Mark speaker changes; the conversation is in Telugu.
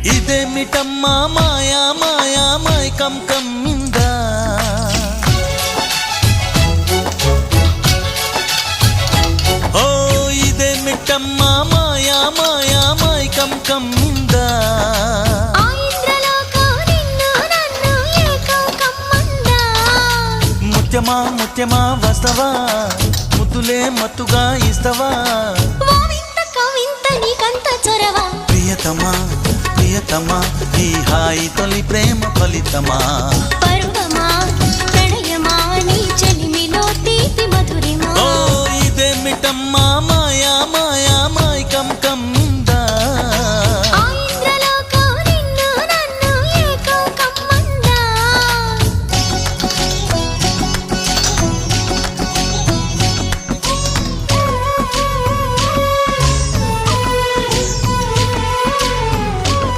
Speaker 1: ఇదేమిటమ్మా మాయా మాయా మైకం కమ్మిందా ఓ ఇదేమిటమ్మా మాయా మాయా మైకం కమ్మిందా ముత్యమా ముత్యమా వస్తవా ముద్దులే మత్తుగా ఇస్తవా ప్రియతమా ప్రియతమా ఈ హాయి తొలి ప్రేమ ఫలితమా